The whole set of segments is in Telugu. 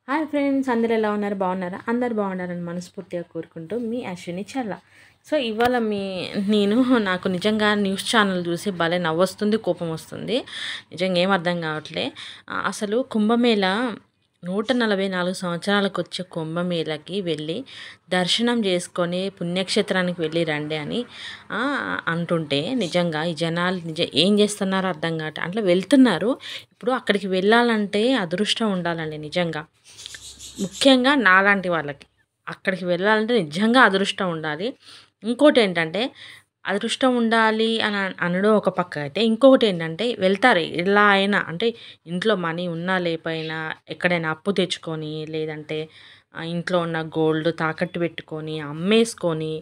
హాయ్ ఫ్రెండ్స్, అందరూ ఎలా ఉన్నారు? బాగున్నారా? అందరు బాగున్నారని మనస్ఫూర్తిగా కోరుకుంటూ మీ అశ్విని చల్ల. సో ఇవాళ నాకు నిజంగా న్యూస్ ఛానల్ చూసి భలే నవ్వొస్తుంది, కోపం వస్తుంది. నిజంగా ఏం అర్థం కావట్లే. అసలు కుంభమేళ 144 సంవత్సరాలకు వచ్చే కుంభమేళకి వెళ్ళి దర్శనం చేసుకొని పుణ్యక్షేత్రానికి వెళ్ళి రండి అని ఆ, అంటుంటే నిజంగా ఈ జనాలు ఏం చేస్తున్నారో అర్థం కావట్లే. అట్లా వెళ్తున్నారు. ఇప్పుడు అక్కడికి వెళ్ళాలంటే అదృష్టం ఉండాలండి నిజంగా. ముఖ్యంగా నాలాంటి వాళ్ళకి. అక్కడికి వెళ్ళాలంటే నిజంగా అదృష్టం ఉండాలి. ఇంకోటేంటంటే, అదృష్టం ఉండాలి అని అనడం ఒక పక్క అయితే, ఇంకొకటేంటంటే వెళ్తారు ఎలా అయినా. అంటే ఇంట్లో మనీ ఉన్నా లేకపోయినా ఎక్కడైనా అప్పు తెచ్చుకొని, లేదంటే ఇంట్లో ఉన్న గోల్డ్ తాకట్టు పెట్టుకొని, అమ్మేసుకొని,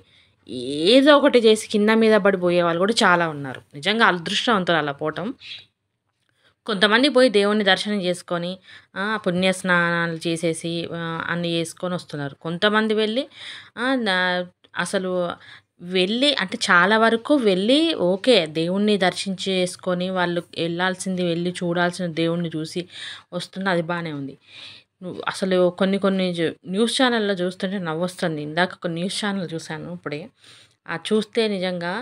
ఏదో ఒకటి చేసి కింద మీద పడి పోయేవాళ్ళు కూడా చాలా ఉన్నారు. నిజంగా అదృష్టవంతులు అలా పోవటం. కొంతమంది పోయి దేవుడిని దర్శనం చేసుకొని, పుణ్య స్నానాలు చేసేసి అన్నీ చేసుకొని వస్తున్నారు. కొంతమంది వెళ్ళి ఆహ్, నా అసలు వెళ్ళి అంటే చాలా వరకు వెళ్ళి ఓకే. దేవుడిని దర్శించేసుకొని వాళ్ళు ఎళ్ళాల్సింది వెళ్ళి చూడాల్సిన దేవుడిని చూసి వస్తున్న అది బానే ఉంది. అసలు కొన్ని కొన్ని న్యూస్ ఛానెల్‌లో చూస్తుంటే నవ్వొస్తుంది. ఇందాక ఒక న్యూస్ ఛానెల్ చూశాను ఇప్పుడే. చూస్తే నిజంగా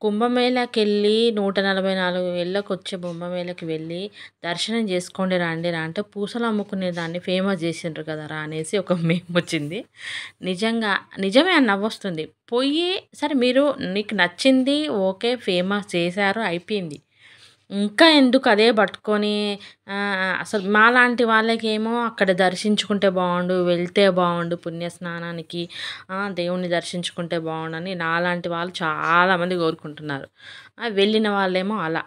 కుంభమేళాకెళ్ళి 144 ఏళ్ళకొచ్చే కుంభమేళాకి వెళ్ళి దర్శనం చేసుకోండి రండిరా అంటే పూసలు అమ్ముకునే దాన్ని ఫేమస్ చేసిండ్రు కదరా అనేసి ఒక మేమొచ్చింది. నిజంగా నిజమే అని నవ్వొస్తుంది. పొయ్యి సరే మీరు నీకు నచ్చింది ఓకే. ఫేమస్ చేశారు అయిపోయింది. ఇంకా ఎందుకు అదే పట్టుకొని అసలు మాలాంటి వాళ్ళకేమో అక్కడ దర్శించుకుంటే బావుండు, వెళ్తే బావుండు పుణ్యస్నానానికి, దేవుడిని దర్శించుకుంటే బావుండని నాలాంటి వాళ్ళు చాలామంది కోరుకుంటున్నారు. వెళ్ళిన వాళ్ళేమో అలా.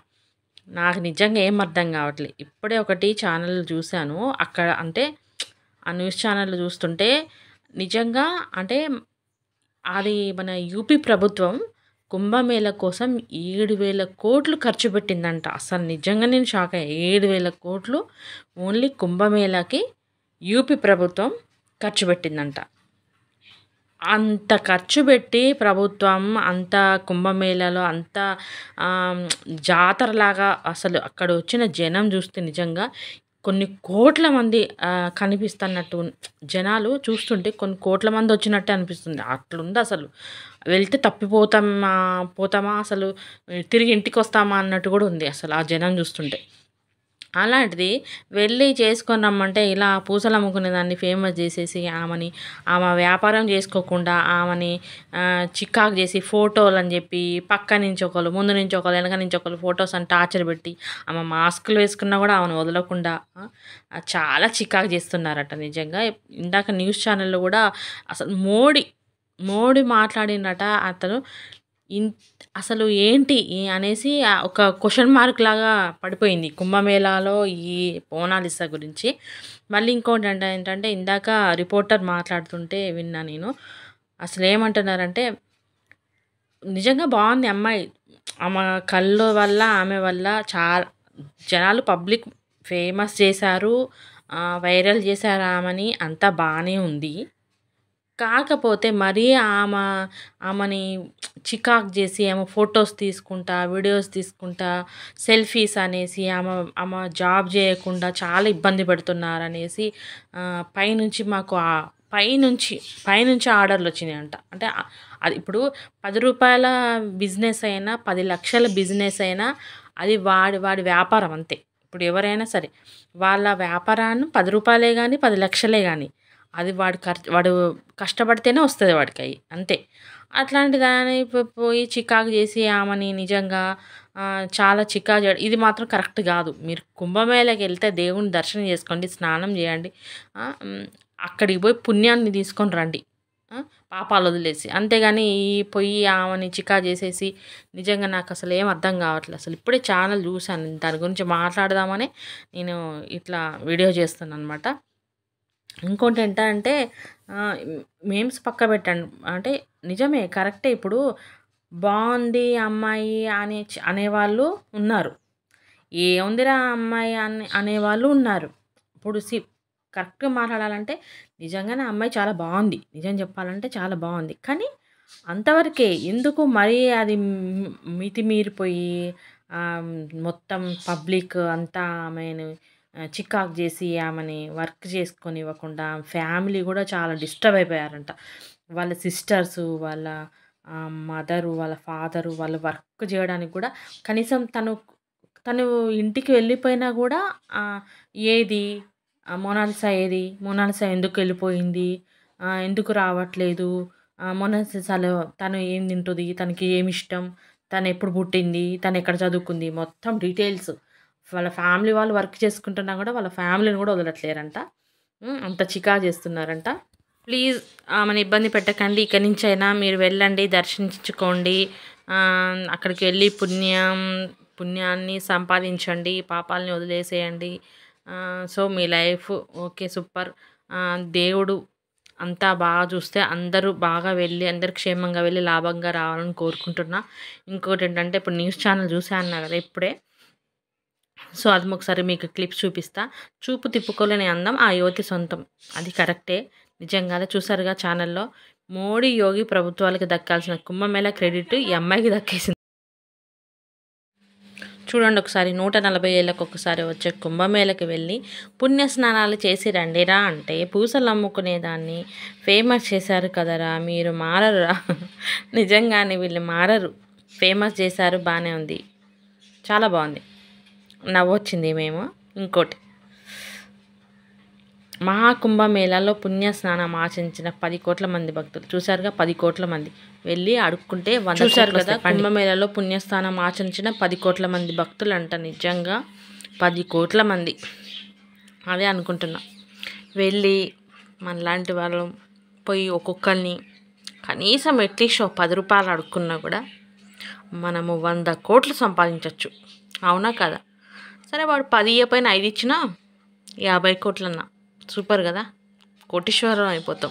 నాకు నిజంగా ఏం అర్థం కావట్లే. ఇప్పుడే ఒకటి ఛానల్ చూశాను. అక్కడ అంటే ఆ న్యూస్ ఛానల్ చూస్తుంటే నిజంగా అంటే అది మన యూపీ ప్రభుత్వం కుంభమేళ కోసం 7,000,00,00,000 ఖర్చు పెట్టిందంట. అసలు నిజంగా నేను షాక్ అయ్యా. 7,000,00,00,000 ఓన్లీ కుంభమేళాకి యూపీ ప్రభుత్వం ఖర్చు పెట్టిందంట. అంత ఖర్చు పెట్టి ప్రభుత్వం అంత కుంభమేళాలో అంత జాతరలాగా అసలు అక్కడ వచ్చిన జనం చూస్తే నిజంగా కొన్ని కోట్ల మంది కనిపిస్తున్నట్టు జనాలు చూస్తుంటే కొన్ని కోట్ల మంది వచ్చినట్టే అనిపిస్తుంది. అట్లుంది అసలు. వెళ్తే తప్పిపోతామా పోతామా అసలు తిరిగి ఇంటికొస్తామా అన్నట్టు కూడా ఉంది అసలు ఆ జనం చూస్తుంటే. అలాంటిది వెళ్ళి చేసుకొని రమ్మంటే ఇలా పూసలు అమ్ముకునే దాన్ని ఫేమస్ చేసేసి ఆమె వ్యాపారం చేసుకోకుండా ఆమెని చికాకు చేసి ఫోటోలని చెప్పి పక్క నుంచి ఒకళ్ళు, ముందు నుంచి ఒకళ్ళు, వెనక నుంచి ఒకళ్ళు ఫోటోస్ అని టార్చర్ పెట్టి ఆమె మాస్కులు వేసుకున్నా కూడా ఆమెను వదలకుండా చాలా చికాకు చేస్తున్నారట నిజంగా. ఇందాక న్యూస్ ఛానల్‌లో కూడా అసలు మోడీ మాట్లాడిండట. అతను ఇన్ అసలు ఏంటి అనేసి ఒక క్వెషన్ మార్క్ లాగా పడిపోయింది కుంభమేళాలో ఈ మోనాలిసా గురించి. మళ్ళీ ఇంకోటి ఏంటంటే ఇందాక రిపోర్టర్ మాట్లాడుతుంటే విన్నా నేను. అసలేమంటున్నారంటే నిజంగా బాగుంది అమ్మాయి. ఆమె కళ్ళు వల్ల, ఆమె వల్ల చాలా జనాలు పబ్లిక్ ఫేమస్ చేశారు. వైరల్ చేశారు ఆమెని. అంతా బానే ఉంది. కాకపోతే మరీ ఆమెని చికాకు చేసి ఆమె ఫోటోస్ తీసుకుంటా, వీడియోస్ తీసుకుంటా, సెల్ఫీస్ అనేసి ఆమె జాబ్ చేయకుండా చాలా ఇబ్బంది పెడుతున్నారనేసి పైనుంచి మాకు పైనుంచి ఆర్డర్‌లొచ్చినాయంట. అంటే అది ఇప్పుడు రూ. 10 బిజినెస్ అయినా, 10,00,000 బిజినెస్ అయినా అది వాడి వ్యాపారం అంతే. ఇప్పుడు ఎవరైనా సరే వాళ్ళ వ్యాపారాన్ని రూ. 10 గాని, 10,00,000 గాని అది వాడు కష్టపడితేనే వస్తది వాడికయి అంతే. అట్లాంటి దాన్ని పోయి చికాకు చేసి ఆమెని నిజంగా చాలా చికాకు చేయడం ఇది మాత్రం కరెక్ట్ గాదు. మీరు కుంభమేళాకెళ్తే దేవుని దర్శనం చేసుకోండి, స్నానం చేయండి. అక్కడికి పోయి పుణ్యాన్ని తీసుకొని రండి. పాపాలు వదిలేసి. అంతేగాని పోయి ఆమెని చికాకు చేసేసి నిజంగా నాకసలు ఏం అర్థం కావట్లే. అసలు ఇప్పుడే ఛానల్ చూశాను. దాని గురించి మాట్లాడదామని నేను ఇట్లా వీడియో చేస్తున్నాననమాట. ఇంకోటేంటంటే మీమ్స్ పక్క పెట్టండి. అంటే నిజమే కరెక్టే. ఇప్పుడు బావుంది అమ్మాయి అనేవాళ్ళు ఉన్నారు. ఏముందిరా అమ్మాయి అనేవాళ్ళు ఉన్నారు. ఇప్పుడు కరెక్ట్‌గా మాట్లాడాలంటే నిజంగానే ఆ అమ్మాయి చాలా బావుంది. నిజం చెప్పాలంటే చాలా బావుంది. కానీ అంతవరకే. ఎందుకు మరీ అది మితిమీరిపోయి మొత్తం పబ్లిక్ అంతా ఆమెను చికాకు చేసి ఆమెని వర్క్ చేసుకొనివ్వకుండా ఫ్యామిలీ కూడా చాలా డిస్టర్బ్ అయిపోయారంట. వాళ్ళ సిస్టర్సు, వాళ్ళ మదరు, వాళ్ళ ఫాదరు వాళ్ళు వర్క్ చేయడానికి కూడా కనీసం తను ఇంటికి వెళ్ళిపోయినా కూడా ఏది మొనాలిసా ఏది? మొనాలిసా ఎందుకు వెళ్ళిపోయింది? ఎందుకు రావట్లేదు? మొనాలిసాలో తను ఏం తింటది? తనకి ఏమిష్టం? తను ఎప్పుడు పుట్టింది? తను ఎక్కడ చదువుకుంది? మొత్తం డీటెయిల్స్. వాళ్ళ ఫ్యామిలీ వాళ్ళు వర్క్ చేసుకుంటున్నా కూడా వాళ్ళ ఫ్యామిలీని కూడా వదలట్లేరంట. అంత చికాకు చేస్తున్నారంట. ప్లీజ్ ఆమెను ఇబ్బంది పెట్టకండి. ఇక్కడి నుంచైనా మీరు వెళ్ళండి, దర్శించుకోండి. అక్కడికి వెళ్ళి పుణ్యాన్ని సంపాదించండి, పాపాలని వదిలేసేయండి. సో మీ లైఫ్ ఓకే సూపర్. దేవుడు అంతా బాగా చూస్తే అందరూ బాగా వెళ్ళి అందరు క్షేమంగా వెళ్ళి లాభంగా రావాలని కోరుకుంటున్నా. ఇంకోటి ఏంటంటే ఇప్పుడు న్యూస్ ఛానల్ చూసా అన్నా కదా ఇప్పుడే. సో అది ఒకసారి మీకు క్లిప్స్ చూపిస్తా. చూపు తిప్పుకోలేని అందం ఆ యువతి సొంతం. అది కరెక్టే, నిజంగానే చూసారుగా ఛానల్లో. మోడీ యోగి ప్రభుత్వాలకు దక్కాల్సిన కుంభమేళా క్రెడిట్ ఈ అమ్మాయికి దక్కేసింది. చూడండి ఒకసారి 140 ఏళ్ళకు ఒకసారి వచ్చే కుంభమేళకి వెళ్ళి పుణ్యస్నానాలు చేసి రండిరా అంటే పూసలు అమ్ముకునేదాన్ని ఫేమస్ చేశారు కదరా, మీరు మారరురా. నిజంగానే వీళ్ళు మారరు. ఫేమస్ చేశారు, బాగానే ఉంది, చాలా బాగుంది, నవ్వొచ్చింది మేము. ఇంకోటి, మహాకుంభమేళాలో పుణ్యస్నానం ఆచరించిన 10 కోట్ల మంది భక్తులు. చూశారుగా, 10 కోట్ల మంది వెళ్ళి అడుక్కుంటే చూశారు కదా. కుంభమేళాలో పుణ్యస్నానం ఆచరించిన 10 కోట్ల మంది భక్తులు అంట. నిజంగా 10 కోట్ల మంది, అదే అనుకుంటున్నా. వెళ్ళి మనలాంటి వాళ్ళు పోయి ఒక్కొక్కరిని కనీసం అట్లీస్ట్ 10 రూపాయలు అడుక్కున్నా కూడా మనము 100 కోట్లు సంపాదించవచ్చు. అవునా కదా? సరే వాడు 10 ఇవ్వకపోయినా 5 ఇచ్చినా 50 కోట్లన్నా సూపర్ కదా, కోటీశ్వరం అయిపోతాం.